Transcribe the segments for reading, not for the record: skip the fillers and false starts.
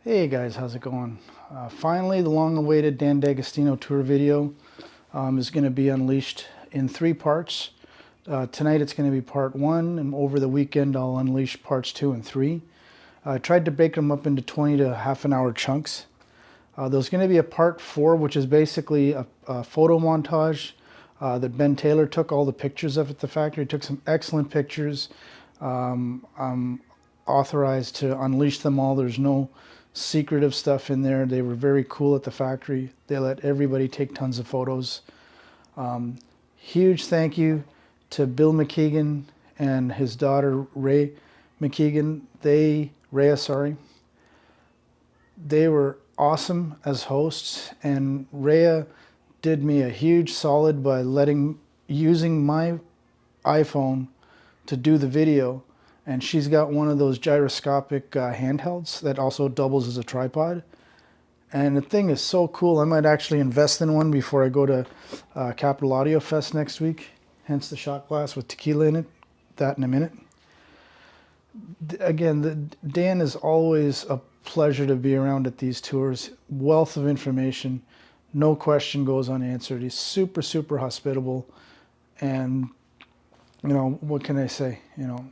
Hey guys, how's it going? Finally, the long-awaited Dan D'Agostino tour video is going to be unleashed in 3 parts. Tonight it's going to be part 1, and over the weekend I'll unleash parts 2 and 3. I tried to break them up into 20 to half an hour chunks. There's going to be a part 4, which is basically a photo montage that Ben Taylor took all the pictures of at the factory. He took some excellent pictures. I'm authorized to unleash them all. There's no secretive stuff in there. They were very cool at the factory. They let everybody take tons of photos. Huge thank you to Bill McKiegan and his daughter Rea McKiegan. Rea, they were awesome as hosts, and Rea did me a huge solid by using my iPhone to do the video. And she's got one of those gyroscopic handhelds that also doubles as a tripod. And the thing is so cool, I might actually invest in one before I go to Capital Audio Fest next week. Hence the shot glass with tequila in it. That in a minute. Again, Dan is always a pleasure to be around at these tours. Wealth of information. No question goes unanswered. He's super, super hospitable. And, you know, what can I say? You know,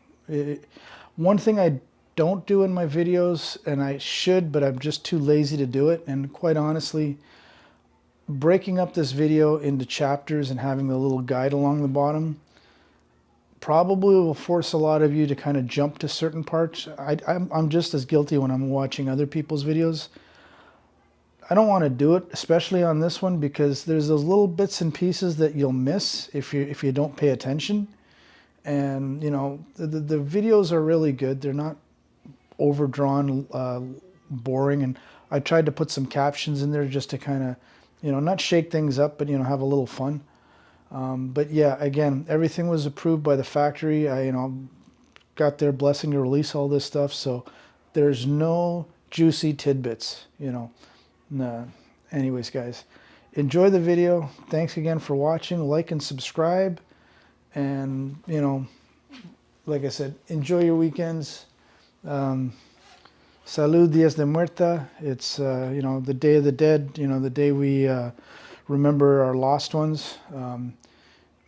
one thing I don't do in my videos, and I should, but I'm just too lazy to do it, and quite honestly, breaking up this video into chapters and having the little guide along the bottom probably will force a lot of you to kind of jump to certain parts. I'm just as guilty when I'm watching other people's videos. I don't want to do it, especially on this one, because there's those little bits and pieces that you'll miss if you don't pay attention. And, you know, the videos are really good. They're not overdrawn, boring. And I tried to put some captions in there just to kind of, you know, not shake things up, but, you know, have a little fun. But yeah, again, everything was approved by the factory. I, you know, got their blessing to release all this stuff. So there's no juicy tidbits, you know. Nah. Anyways, guys, enjoy the video. Thanks again for watching. Like and subscribe. And, you know, like I said, enjoy your weekends. Salud Dias de Muerta. It's, you know, the Day of the Dead, you know, the day we remember our lost ones.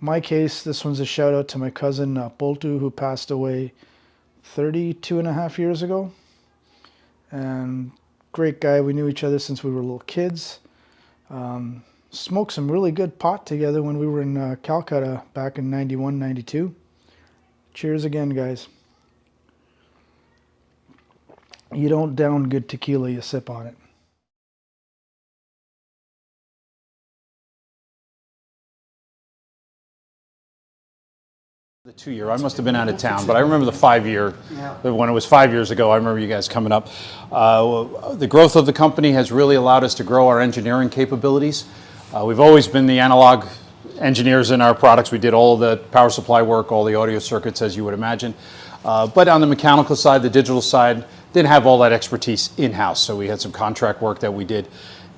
My case, this one's a shout out to my cousin Poltu, who passed away 32 and a half years ago. And great guy. We knew each other since we were little kids. Smoked some really good pot together when we were in Calcutta back in 91, 92. Cheers again, guys. You don't down good tequila, you sip on it. The 2-year, I must have been out of town, but I remember the 5-year, when it was 5 years ago, I remember you guys coming up. The growth of the company has really allowed us to grow our engineering capabilities. We've always been the analog engineers in our products. We did all the power supply work, all the audio circuits, as you would imagine. But on the mechanical side, the digital side, didn't have all that expertise in-house, so we had some contract work that we did.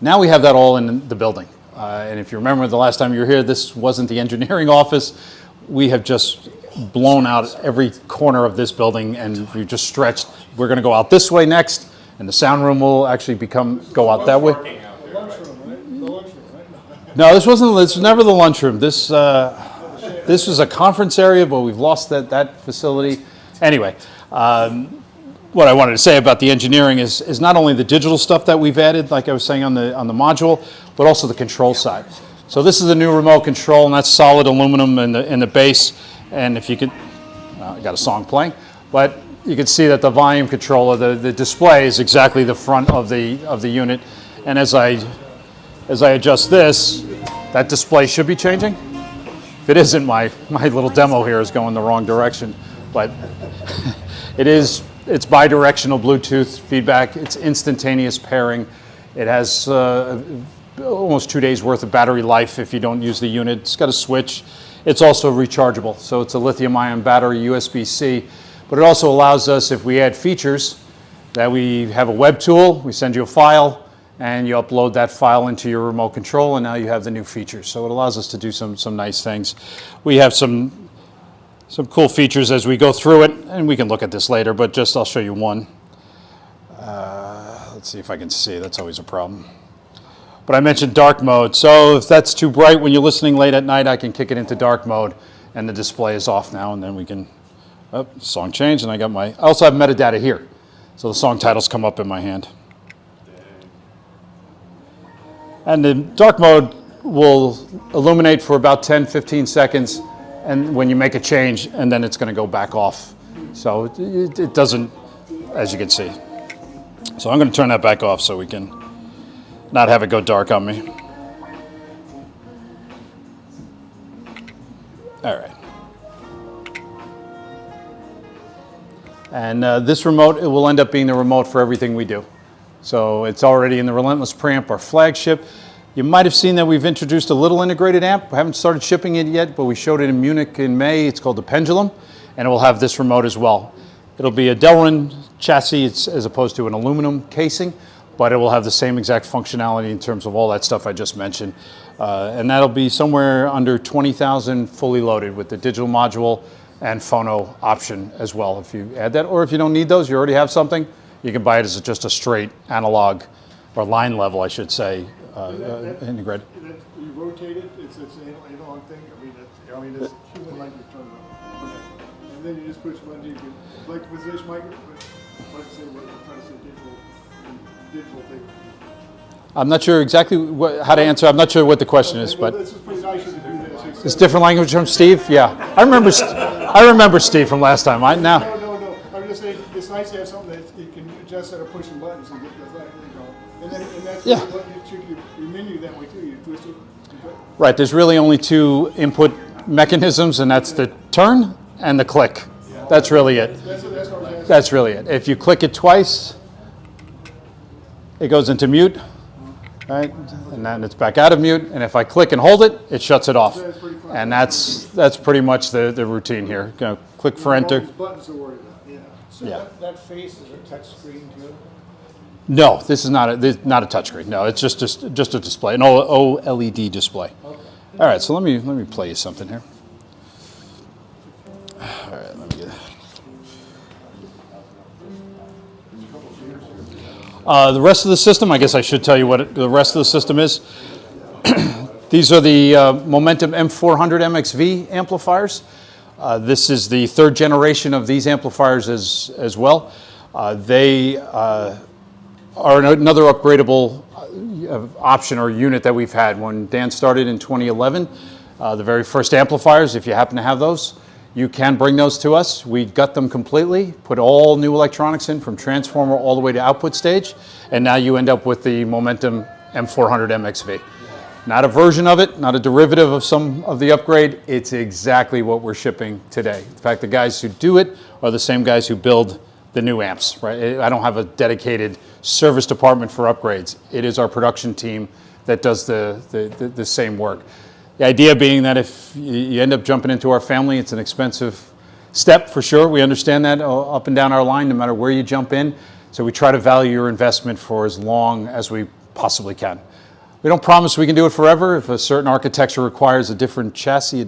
Now we have that all in the building. And if you remember the last time you were here, this wasn't the engineering office. We have just blown out every corner of this building, and we've just stretched. We're going to go out this way next, and the sound room will actually go out that way. No, this was never the lunchroom. This was a conference area, but we've lost that facility. Anyway, what I wanted to say about the engineering is not only the digital stuff that we've added, like I was saying on the module, but also the control side. So this is the new remote control, and that's solid aluminum in the base. And if you could, I got a song playing, but you can see that the volume controller, the display is exactly the front of the unit. And as I adjust this, that display should be changing. If it isn't, my little demo here is going the wrong direction. But it's bidirectional Bluetooth feedback. It's instantaneous pairing. It has almost 2 days worth of battery life if you don't use the unit. It's got a switch. It's also rechargeable. So it's a lithium-ion battery, USB-C. But it also allows us, if we add features, that we have a web tool, we send you a file, and you upload that file into your remote control, and now you have the new features. So it allows us to do some nice things. We have some cool features as we go through it, and we can look at this later, but just I'll show you one. Let's see if I can see. That's always a problem. But I mentioned dark mode. So if that's too bright when you're listening late at night, I can kick it into dark mode, and the display is off now, and then we can, oh, song change, and I also have metadata here. So the song titles come up in my hand. And the dark mode will illuminate for about 10, 15 seconds, and when you make a change, and then it's going to go back off. So it doesn't, as you can see. So I'm going to turn that back off so we can not have it go dark on me. All right. And this remote, it will end up being the remote for everything we do. So it's already in the Relentless preamp, our flagship. You might have seen that we've introduced a little integrated amp. We haven't started shipping it yet, but we showed it in Munich in May. It's called the Pendulum, and it will have this remote as well. It'll be a Delrin chassis as opposed to an aluminum casing, but it will have the same exact functionality in terms of all that stuff I just mentioned. And that'll be somewhere under 20,000 fully loaded with the digital module and phono option as well if you add that. Or if you don't need those, you already have something, you can buy it as just a straight analog, or line level, I should say, integrated. You rotate it, it's an analog thing. I mean, it's human like you're turning on. And then you just push one, you can, like with this mic, let's say what I'm trying to say, digital thing. I'm not sure exactly how to answer. I'm not sure what the question is, Well, but this is pretty nice to do this. it's different language from Steve. Yeah, I remember Steve from last time. No. I'm just saying it's nice to have something that you can adjust instead of pushing buttons and get the light, and that's Yeah. what you check your menu that way too. You twist it. Right. There's really only two input mechanisms, and that's the turn and the click. That's really it. That's what I was asking. That's really it. If you click it twice, it goes into mute, right? And then it's back out of mute. And if I click and hold it, it shuts it off. And that's pretty much the routine here. Go click for enter. All these buttons to worry about. Yeah. So Yeah. that face is a touch screen too? No, this is not a touchscreen. No, it's just a display, an OLED display. Okay. All right, so let me play you something here. All right, let me get. The rest of the system, I guess I should tell you what the rest of the system is. These are the Momentum M400 MXV amplifiers. This is the third generation of these amplifiers as well. They are another upgradable option or unit that we've had. When Dan started in 2011, the very first amplifiers, if you happen to have those, you can bring those to us. We gut them completely, put all new electronics in from transformer all the way to output stage, and now you end up with the Momentum M400 MXV. Not a version of it, not a derivative of some of the upgrade. It's exactly what we're shipping today. In fact, the guys who do it are the same guys who build the new amps, right? I don't have a dedicated service department for upgrades. It is our production team that does the same work. The idea being that if you end up jumping into our family, it's an expensive step for sure. We understand that up and down our line, no matter where you jump in. So we try to value your investment for as long as we possibly can. We don't promise we can do it forever. If a certain architecture requires a different chassis,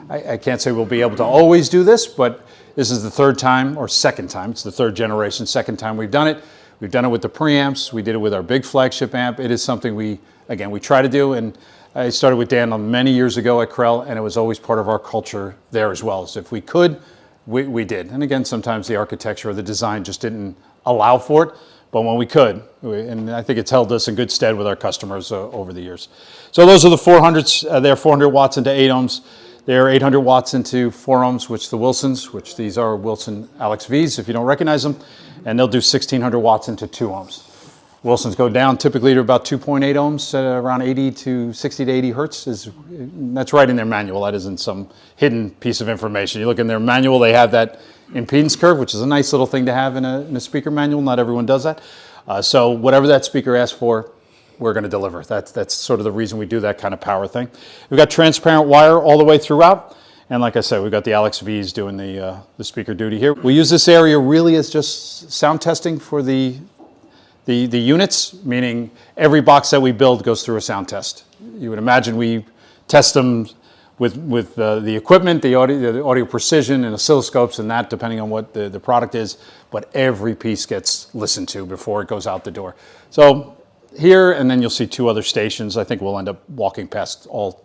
I can't say we'll be able to always do this, but this is the third time, or second time, it's the third generation, second time we've done it. We've done it with the preamps. We did it with our big flagship amp. It is something we try to do. And I started with Dan many years ago at Krell, and it was always part of our culture there as well. So if we could, we did. And again, sometimes the architecture or the design just didn't allow for it. But when we could, and I think it's held us in good stead with our customers over the years. So those are the 400s. They're 400 watts into 8 ohms. They're 800 watts into 4 ohms, which the Wilsons, which these are Wilson Alex V's if you don't recognize them, and they'll do 1600 watts into 2 ohms. Wilsons go down typically to about 2.8 ohms at around 60 to 80 hertz. That's right in their manual. That isn't some hidden piece of information. You look in their manual, they have that impedance curve, which is a nice little thing to have in a speaker manual. Not everyone does that. So whatever that speaker asks for, we're going to deliver. That's sort of the reason we do that kind of power thing. We've got transparent wire all the way throughout. And like I said, we've got the Alex V's doing the speaker duty here. We use this area really as just sound testing for the units, meaning every box that we build goes through a sound test. You would imagine we test them with the equipment, the audio precision and oscilloscopes and that, depending on what the product is, but every piece gets listened to before it goes out the door. So here, and then you'll see 2 other stations. I think we'll end up walking past all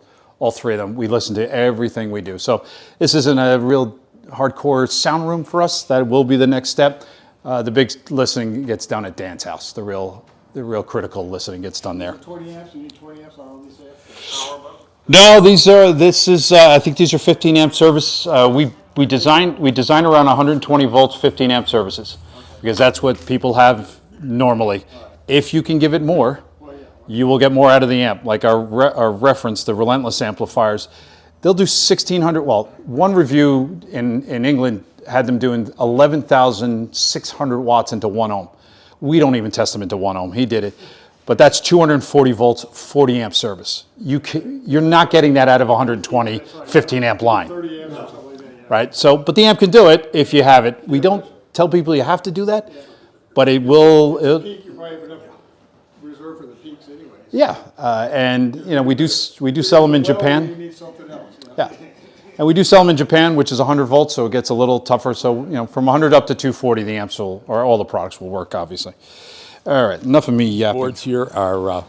3 of them. We listen to everything we do. So this isn't a real hardcore sound room for us. That will be the next step. The big listening gets done at Dan's house. The real critical listening gets done there. 20 amps, you need 20 amps on all these amps? Power button? No, I think these are 15 amp service. We design around 120 volts, 15 amp services, because that's what people have normally. If you can give it more, you will get more out of the amp. Like our reference, the Relentless amplifiers, they'll do 1600. Well, one review in England had them doing 11,600 watts into 1 ohm. We don't even test them into 1 ohm. He did it. But that's 240 volts, 40 amp service. You're not getting that out of 120, 15 amp line. 30 amps or something like that, yeah. Right? So, but the amp can do it if you have it. We don't tell people you have to do that, but it will. Peak, you probably have enough reserve for the peaks anyways. Yeah, and we do sell them in Well, you Japan. need something else. Yeah, and we do sell them in Japan, which is 100 volts, so it gets a little tougher. So from 100 up to 240, the amps or all the products will work, obviously. All right, enough of me yapping. Boards here are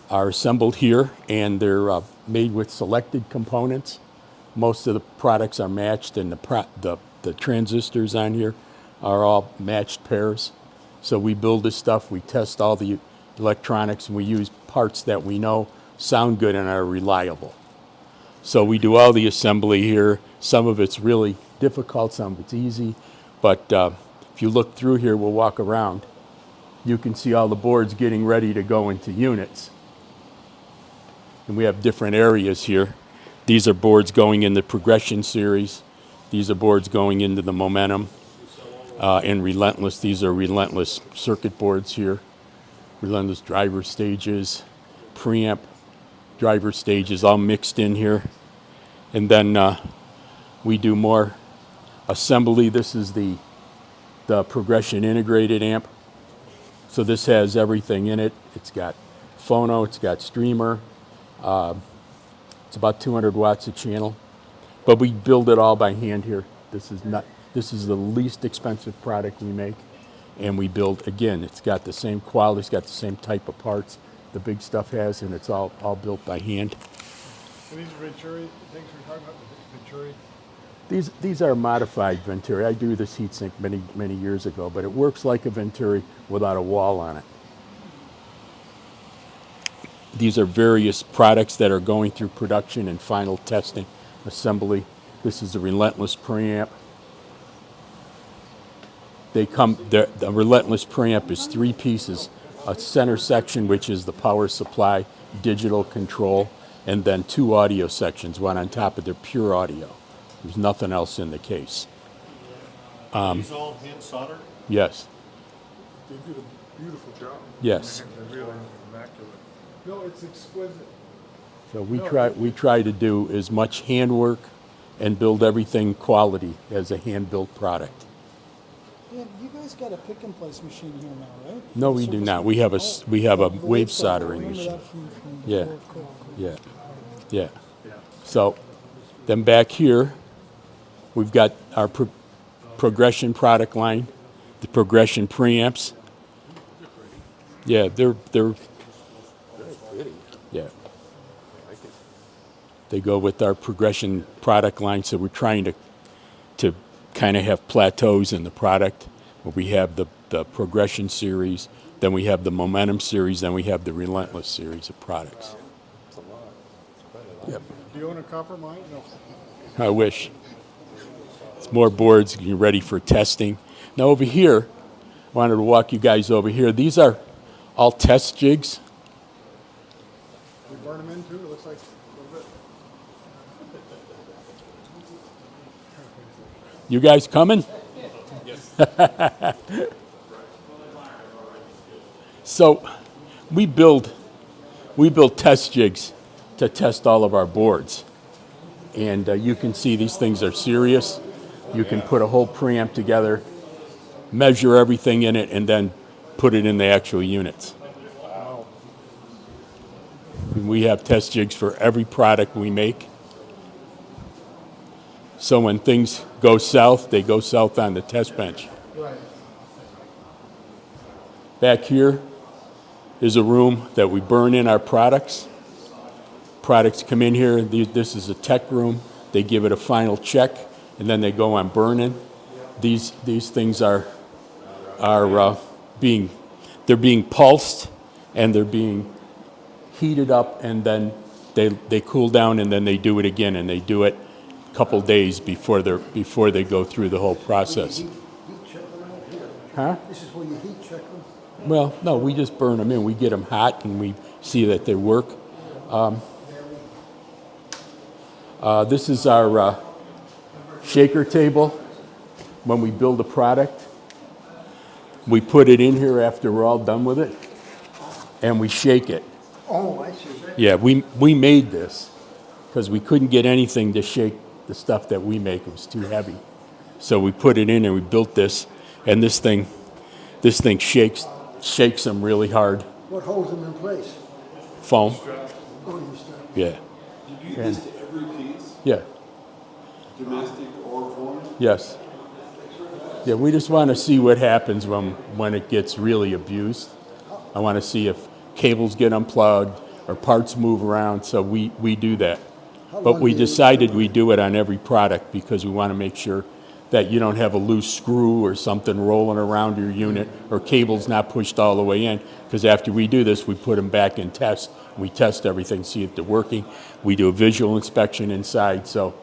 assembled here, and they're made with selected components. Most of the products are matched, and the transistors on here are all matched pairs. So we build this stuff, we test all the electronics, and we use parts that we know sound good and are reliable. So we do all the assembly here. Some of it's really difficult, some of it's easy, but if you look through here, we'll walk around. You can see all the boards getting ready to go into units. And we have different areas here. These are boards going in the progression series. These are boards going into the momentum and relentless. These are relentless circuit boards here. Relentless driver stages, preamp driver stages all mixed in here. And then we do more assembly. This is the progression integrated amp. So this has everything in it. It's got phono, it's got streamer. It's about 200 watts a channel, but we build it all by hand here. This is the least expensive product we make, and we build, again, it's got the same quality, it's got the same type of parts the big stuff has, and it's all built by hand. So these are Venturi things we're talking about, Venturi? These are modified Venturi. I do this heatsink many years ago, but it works like a Venturi without a wall on it. These are various products that are going through production and final testing, assembly. This is a Relentless preamp. The Relentless preamp is 3 pieces: a center section, which is the power supply, digital control, and then 2 audio sections, one on top of their pure audio. There's nothing else in the case. These all hand soldered? Yes. They did a beautiful job. Yes. They're really immaculate. No, it's exquisite. So we try to do as much handwork and build everything quality as a hand-built product. Yeah, you guys got a pick and place machine here now, right? No, we do not. We have a wave soldering machine. Yeah. Yeah. Yeah. So then back here, we've got our progression product line, the progression preamps. Yeah, they're yeah. They go with our progression product line, so we're trying to kind of have plateaus in the product. Where we have the progression series, then we have the momentum series, then we have the relentless series of products. Yep. Do you own a copper mine? No. I wish. It's more boards, you're ready for testing. Now over here, I wanted to walk you guys over here. These are all test jigs. We burn them in too, it looks like a little bit. You guys coming? So we build test jigs to test all of our boards. And you can see these things are serious. You can put a whole preamp together, measure everything in it, and then put it in the actual units. And we have test jigs for every product we make. So when things go south, they go south on the test bench. Right. Back here is a room that we burn in our products. Products come in here. This is a tech room. They give it a final check, and then they go on burn-in. These things are being pulsed, and they're being heated up, and then they cool down, and then they do it again, and they do it a couple days before they go through the whole process. Heat check them out here. Huh? This is where you heat check them. Well, no, we just burn them in. We get them hot, and we see that they work. This is our shaker table. When we build a product, we put it in here after we're all done with it, and we shake it. Oh, I see. Yeah, we made this because we couldn't get anything to shake the stuff that we make. It was too heavy. So we put it in and we built this, and this thing shakes them really hard. What holds them in place? Foam. Oh, you start. Yeah. You do this to every piece, Yeah. domestic or foreign? Yes. Yeah, we just want to see what happens when it gets really abused. I want to see if cables get unplugged or parts move around, so we do that. But we decided we do it on every product because we want to make sure that you don't have a loose screw or something rolling around your unit or cables not pushed all the way in. Because after we do this, we put them back in test. We test everything, see if they're working. We do a visual inspection inside, so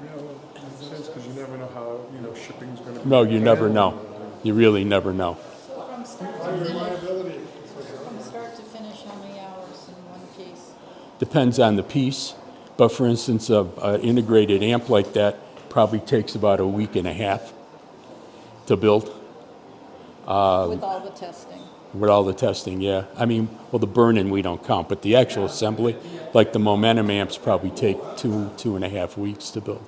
You know, it makes sense because you never know how, shipping's going to be. no, you never know. You really never know. From start to Reliability. from start to finish, how many hours in one piece? Depends on the piece, but for instance, an integrated amp like that probably takes about a week and a half to build. With all the testing? With all the testing, yeah. I mean, well, the burn-in we don't count, but the actual assembly, like the momentum amps, probably take 2.5 weeks to build.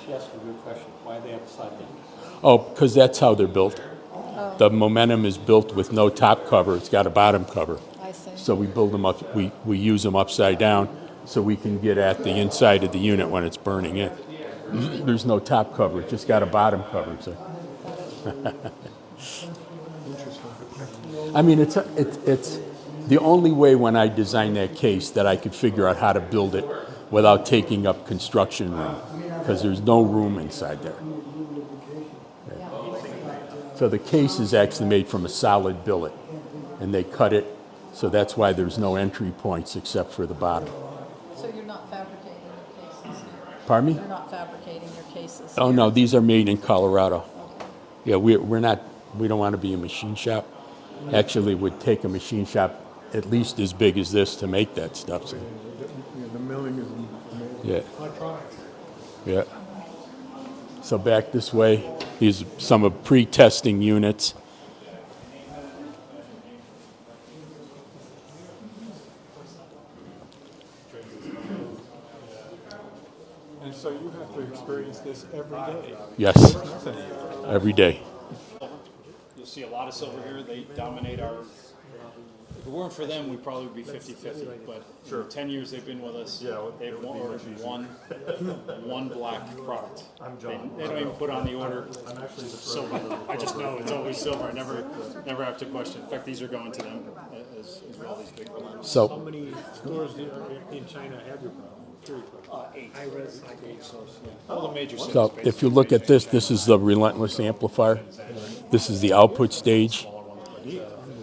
She asked a good question. Why are they upside down? Oh, because that's how they're built. The momentum is built with no top cover. It's got a bottom cover. I see. So we build them up, we use them upside down so we can get at the inside of the unit when it's burning in. There's no top cover, it's just got a bottom cover. So. I mean, it's the only way when I designed that case that I could figure out how to build it without taking up construction room, because there's no room inside there. Yeah. So the case is actually made from a solid billet, and they cut it, so that's why there's no entry points except for the bottom. So you're not fabricating your cases here? Pardon me? You're not fabricating your cases? Oh here? no, these are made in Colorado. Okay. Yeah, we're not. We don't want to be a machine shop. Actually, it would take a machine shop at least as big as this to make that stuff. So, The milling is amazing. yeah, Electronics. yeah. So back this way, these are some of pre-testing units. And so you have to experience this every day. Yes, every day. You'll see a lot of silver here. They dominate our. If it weren't for them, we'd probably be 50-50. But in the 10 years they've been with us, they've ordered one black product. They don't even put on the order silver. I just know it's always silver. I never have to question. In fact, these are going to them as well. These big ones. How So many stores in China have your product? 8. All the major cities. So if you look at this, this is the relentless amplifier. This is the output stage,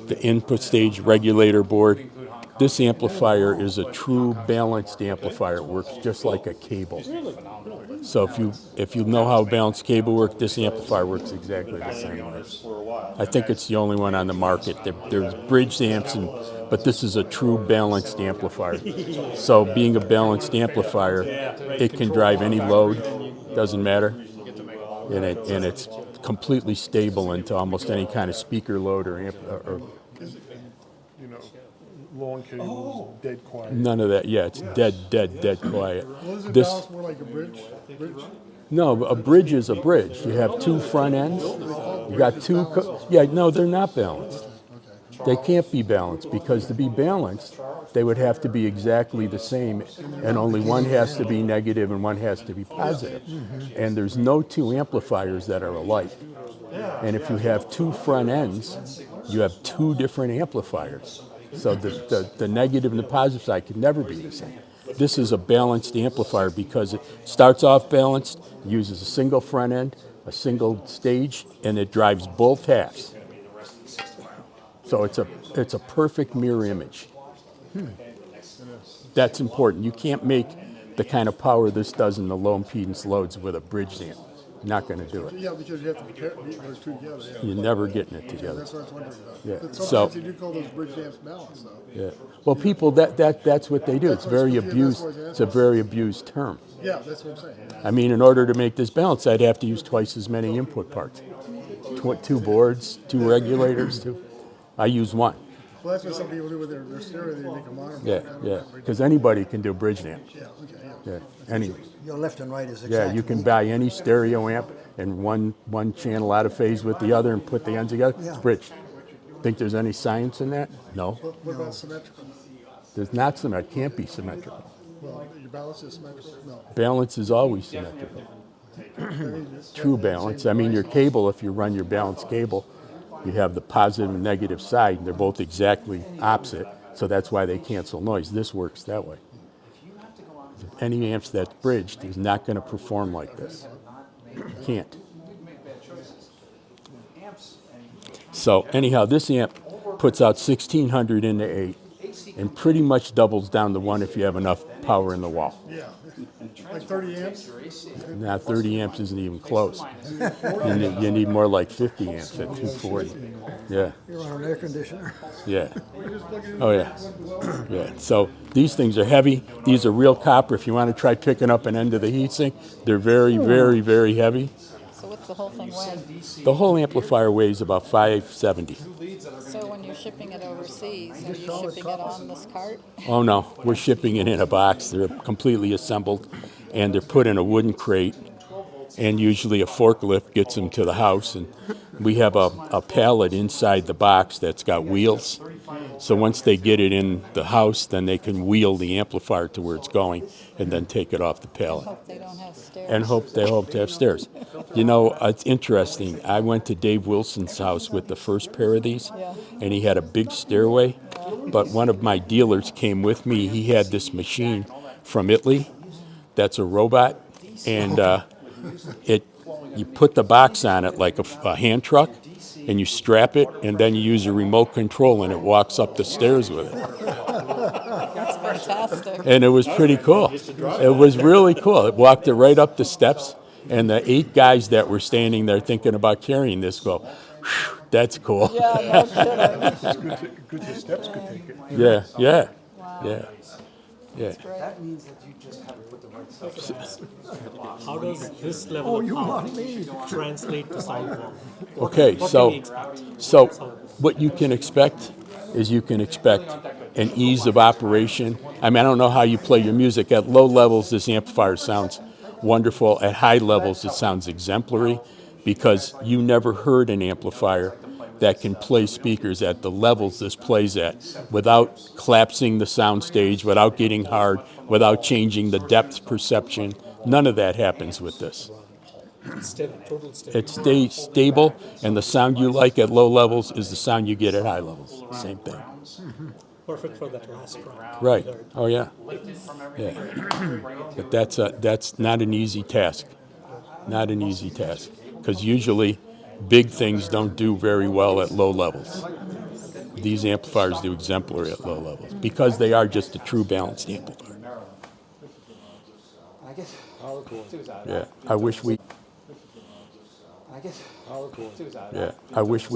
the input stage regulator board. This amplifier is a true balanced amplifier. It works just like a cable. So if you know how balanced cable works, this amplifier works exactly the same way. I think it's the only one on the market. There's bridged amps, but this is a true balanced amplifier. So being a balanced amplifier, it can drive any load, doesn't matter, and it's completely stable into almost any kind of speaker load or amp. Or Long cables, dead quiet. none of that. Yeah, it's dead quiet. Was it This balanced more like a bridge? no, a bridge is a bridge. You have two front ends. You got two. Yeah, no, they're not balanced. They can't be balanced because to be balanced, they would have to be exactly the same, and only one has to be negative and one has to be positive. And there's no two amplifiers that are alike. And if you have two front ends, you have two different amplifiers. So the negative and the positive side can never be the same. This is a balanced amplifier because it starts off balanced, uses a single front end, a single stage, and it drives both halves. So it's a perfect mirror image. That's important. You can't make the kind of power this does in the low impedance loads with a bridge amp. You're not going to do it. Yeah, because you have to pair those two together. Yeah. You're never getting it together. That's what I was wondering about. Yeah. But So- sometimes you do call those bridge amps balanced, though. Yeah. Well, people, that's what they do. It's very abused. It's a very abused term. Yeah, that's what I'm saying. Yeah. I mean, in order to make this balance, I'd have to use twice as many input parts. Two boards, two regulators, I use one. Well, that's what some people do with their stereo. They make a mono. Yeah. Because anybody can do bridge amp. Yeah, okay, yeah. Yeah. Any. Your left and right is exactly. Yeah, you can buy any stereo amp and one channel out of phase with the other and put the ends together. Yeah. Bridge. Think there's any science in that? No. What about symmetrical? There's not symmetrical. It can't be symmetrical. Well, your balance is symmetrical? No. Balance is always symmetrical. True balance. I mean, your cable, if you run your balanced cable, you have the positive and negative side, and they're both exactly opposite, so that's why they cancel noise. This works that way. Any amps that's bridged is not going to perform like this. Can't. So anyhow, this amp puts out 1600 into 8 and pretty much doubles down to 1 if you have enough power in the wall. Yeah. Like 30 amps? Now 30 amps isn't even close. You need more like 50 amps at 240. Yeah, You're on an air conditioner. yeah. Oh yeah, yeah. So these things are heavy. These are real copper. If you want to try picking up an end of the heatsink, they're very, very, very heavy. So what's the whole thing weigh? The whole amplifier weighs about 570. So when you're shipping it overseas, are you shipping it on this cart? Oh no, we're shipping it in a box. They're completely assembled, and they're put in a wooden crate, and usually a forklift gets them to the house, and we have a pallet inside the box that's got wheels. So once they get it in the house, then they can wheel the amplifier to where it's going, and then take it off the pallet. Hope they don't have stairs. And they hope to have stairs. You know, it's interesting. I went to Dave Wilson's house with the first pair of these, Yeah. and he had a big stairway. But one of my dealers came with me. He had this machine from Italy that's a robot, and you put the box on it like a hand truck, and you strap it, and then you use a remote control, and it walks up the stairs with it. That's fantastic. And it was pretty cool. It was really cool. It walked it right up the steps, and the 8 guys that were standing there thinking about carrying this go, "Whew, that's cool." Yeah, no kidding. Good the steps could take it. Yeah. Yeah. Great. means that you just haven't put the right stuff. How does this level of power translate to sound quality? Okay, What so can we expect? so what you can expect is you can expect an ease of operation. I mean, I don't know how you play your music. At low levels, this amplifier sounds wonderful. At high levels, it sounds exemplary because you never heard an amplifier that can play speakers at the levels this plays at without collapsing the sound stage, without getting hard, without changing the depth perception. None of that happens with this. Total stable. It stays stable, and the sound you like at low levels is the sound you get at high levels. Same thing. Perfect for that last track. Right. Oh yeah. Yeah. But that's not an easy task. Not an easy task, because usually big things don't do very well at low levels. These amplifiers do exemplary at low levels because they are just a true balanced amplifier. I guess. Yeah. I wish we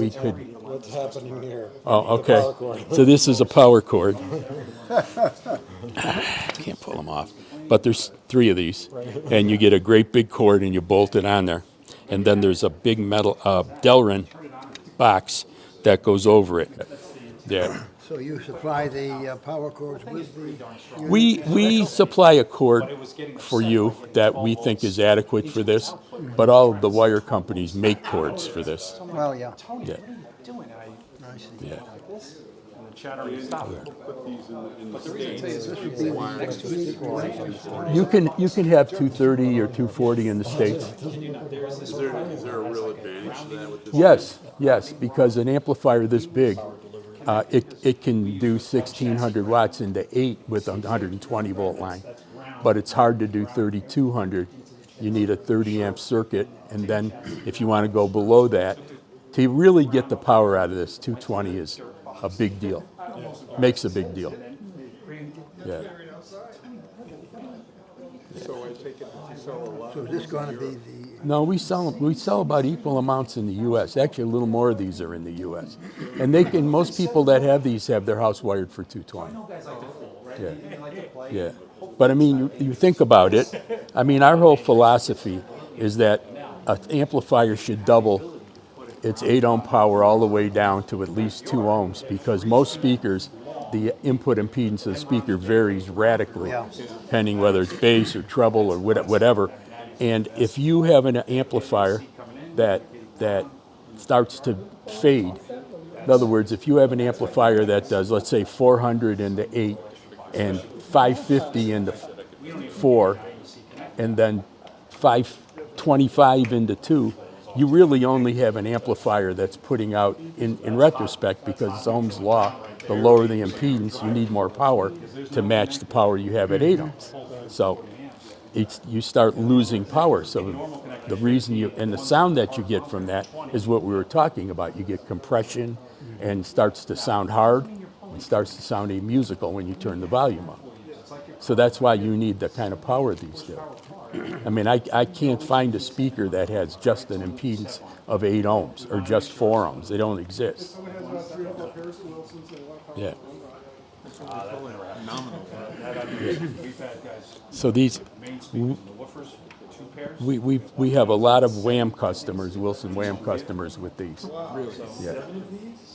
could. What's happening here? Oh, okay. So this is a power cord. Can't pull them off. But there's 3 of these, and you get a great big cord and you bolt it on there. And then there's a big metal Delrin box that goes over it. Yeah. So you supply the power cords with the. We supply a cord for you that we think is adequate for this, but all of the wire companies make cords for this. Well, yeah. Yeah. I see. Yeah. Put these in the States. You can have 230 or 240 in the States. Is there a real advantage to that with this? Yes, because an amplifier this big, it can do 1600 watts into 8 with a 120 volt line, but it's hard to do 3200. You need a 30 amp circuit, and then if you want to go below that, to really get the power out of this, 220 is a big deal. Makes a big deal. Yeah. So I take it that you sell a lot. So is this going to be the, No, we sell about equal amounts in the U.S. Actually, a little more of these are in the U.S. And most people that have these have their house wired for 220. Yeah. But I mean, you think about it. I mean, our whole philosophy is that an amplifier should double its 8 ohm power all the way down to at least 2 ohms, because most speakers, the input impedance of the speaker varies radically, depending whether it's bass or treble or whatever. And if you have an amplifier that starts to fade, in other words, if you have an amplifier that does, let's say, 400 into 8 and 550 into 4, and then 525 into 2, you really only have an amplifier that's putting out, in retrospect, because it's Ohm's law, the lower the impedance, you need more power to match the power you have at 8 ohms. So you start losing power. So the reason and the sound that you get from that is what we were talking about. You get compression and starts to sound hard and starts to sound amusical when you turn the volume up. So that's why you need the kind of power these do. I mean, I can't find a speaker that has just an impedance of 8 ohms or just 4 ohms. They don't exist. Someone has about 300 pairs of Wilsons and a lot of power. Yeah. Phenomenal. So these, we have a lot of Wham customers, Wilson Wham customers with these. Yeah.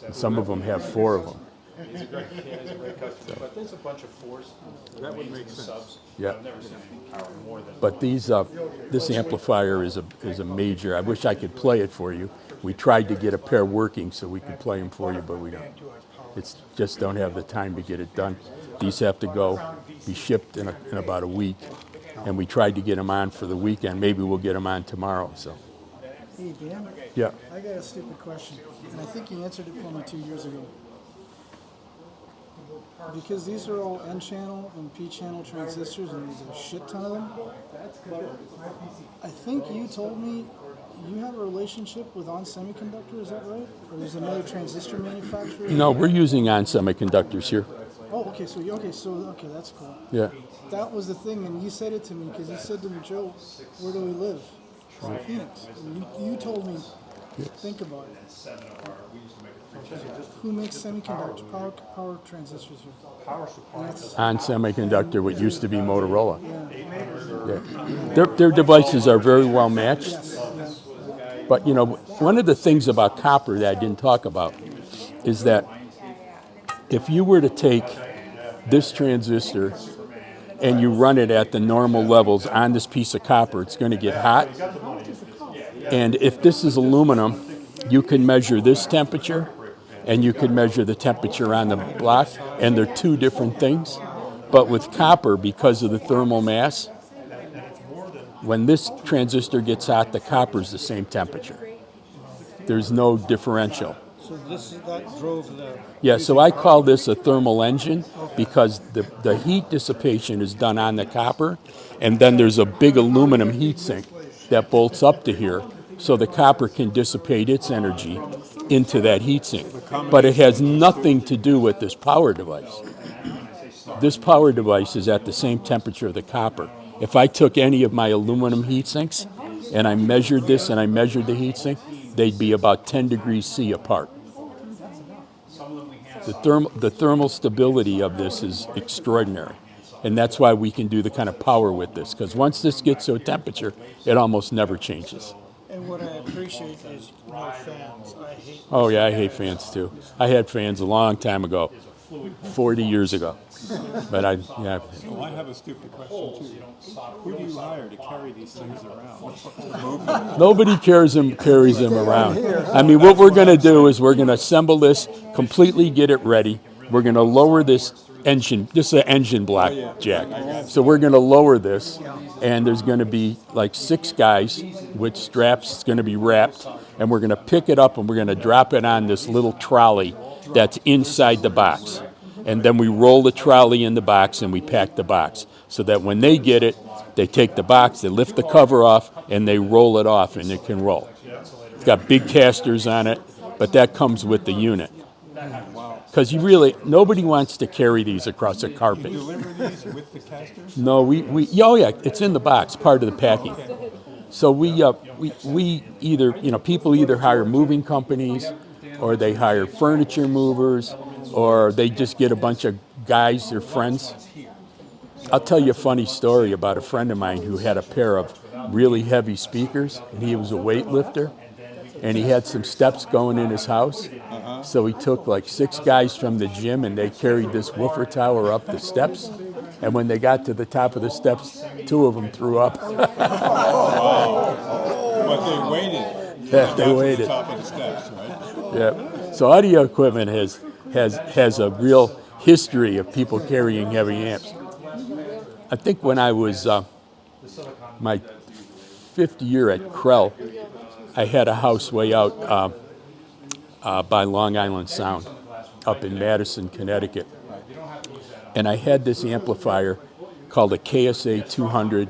And some of them have 4 of them. But there's a bunch of fours. That would make sense. Yeah. But these, this amplifier is a major. I wish I could play it for you. We tried to get a pair working so we could play them for you, but we don't. It's just don't have the time to get it done. These have to be shipped in about a week, and we tried to get them on for the weekend. Maybe we'll get them on tomorrow. So. Hey, Dan, Yeah. I got a stupid question, and I think you answered it for me 2 years ago. Because these are all N-channel and P-channel transistors, and there's a shit ton of them. I think you told me you have a relationship with ON Semiconductor, is that right? Or there's another transistor manufacturer? No, we're using ON Semiconductors here. Oh, okay, okay, that's cool. Yeah. That was the thing, and you said it to me, because you said to me, Joe, where do we live? In Phoenix. And you told me, think about it. Who makes semiconductor power transistors here? ON Semiconductor, what used to be Motorola. Yeah. Their devices are very well matched. But you know, one of the things about copper that I didn't talk about is that if you were to take this transistor and you run it at the normal levels on this piece of copper, it's going to get hot. And if this is aluminum, you can measure this temperature and you can measure the temperature on the block, and they're two different things. But with copper, because of the thermal mass, when this transistor gets hot, the copper's the same temperature. There's no differential. So that drove the... Yeah, so I call this a thermal engine because the heat dissipation is done on the copper, and then there's a big aluminum heat sink that bolts up to here, so the copper can dissipate its energy into that heat sink. But it has nothing to do with this power device. This power device is at the same temperature of the copper. If I took any of my aluminum heat sinks and I measured this and I measured the heat sink, they'd be about 10 degrees C apart. The thermal stability of this is extraordinary. And that's why we can do the kind of power with this, because once this gets to a temperature, it almost never changes. And what I appreciate is no fans. I hate Oh yeah, I hate fans too. I had fans a long time ago. 40 years ago. But yeah. Well, I have a stupid question too. Who do you hire to carry these things around? Nobody carries them around. I mean, what we're going to do is we're going to assemble this, completely get it ready. We're going to lower this engine. This is an engine block, Jack. So we're going to lower this, and there's going to be like 6 guys with straps. It's going to be wrapped, and we're going to pick it up and we're going to drop it on this little trolley that's inside the box. And then we roll the trolley in the box and we pack the box so that when they get it, they take the box, they lift the cover off, and they roll it off, and it can roll. It's got big casters on it, but that comes with the unit. Because nobody wants to carry these across a carpet. You deliver these with the casters? No, it's in the box, part of the packing. So we either, people either hire moving companies, or they hire furniture movers, or they just get a bunch of guys, their friends. I'll tell you a funny story about a friend of mine who had a pair of really heavy speakers, and he was a weightlifter, and he had some steps going in his house. So he took like 6 guys from the gym, and they carried this woofer tower up the steps. And when they got to the top of the steps, 2 of them threw up. But they waited. Yeah, they waited. To the top of the steps, right? Yeah. So audio equipment has a real history of people carrying heavy amps. I think when I was my 5th year at Krell, I had a house way out by Long Island Sound, up in Madison, Connecticut. And I had this amplifier called a KSA 200.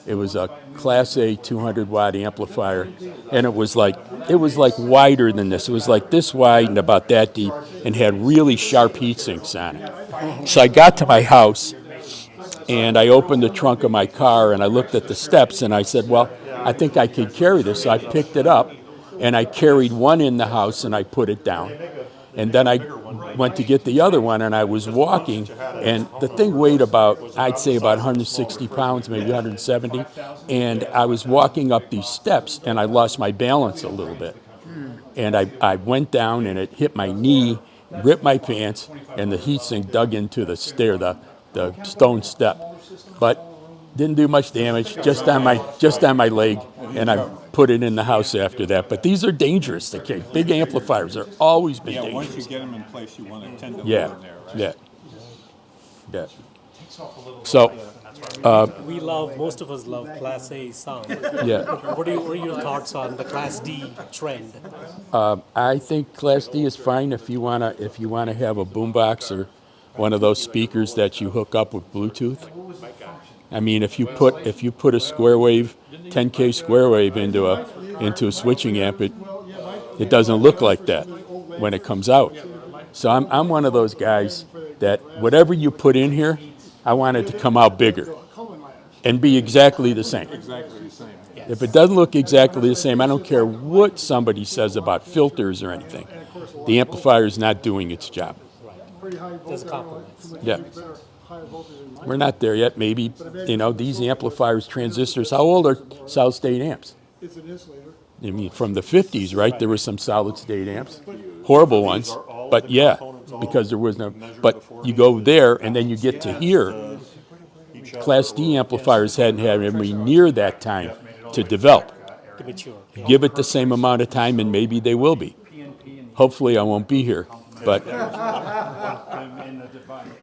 It was a Class A 200-watt amplifier, and it was like wider than this. It was like this wide and about that deep, and had really sharp heat sinks on it. So I got to my house, and I opened the trunk of my car, and I looked at the steps, and I said, well, I think I could carry this. So I picked it up, and I carried one in the house, and I put it down. And then I went to get the other one, and I was walking, and the thing weighed I'd say about 160 pounds, maybe 170, and I was walking up these steps, and I lost my balance a little bit. And I went down, and it hit my knee, ripped my pants, and the heat sink dug into the stair, the stone step. But didn't do much damage, just on my leg, and I put it in the house after that. But these are dangerous to carry. Big amplifiers are always been dangerous. Once you get them in place, you want to tend to Yeah, live in there, right? yeah. So, Most of us love Class A sound. yeah. What are your thoughts on the Class D trend? I think Class D is fine if you wanna have a boombox or one of those speakers that you hook up with Bluetooth. I mean, if you put a square wave, 10K square wave into a switching amp, it doesn't look like that when it comes out. So I'm one of those guys that whatever you put in here, I want it to come out bigger and be exactly the same. Exactly the same. If it doesn't look exactly the same, I don't care what somebody says about filters or anything. The amplifier is not doing its job. There's a compromise. Yeah. We're not there yet. Maybe, these amplifiers, transistors, how old are solid state amps? It's an insulator. I mean, from the 50s, right? There were some solid state amps. Horrible ones. But yeah, because there was no, but you go there and then you get to here. Class D amplifiers hadn't had anywhere near that time to develop. To mature. Give it the same amount of time and maybe they will be. Hopefully I won't be here, but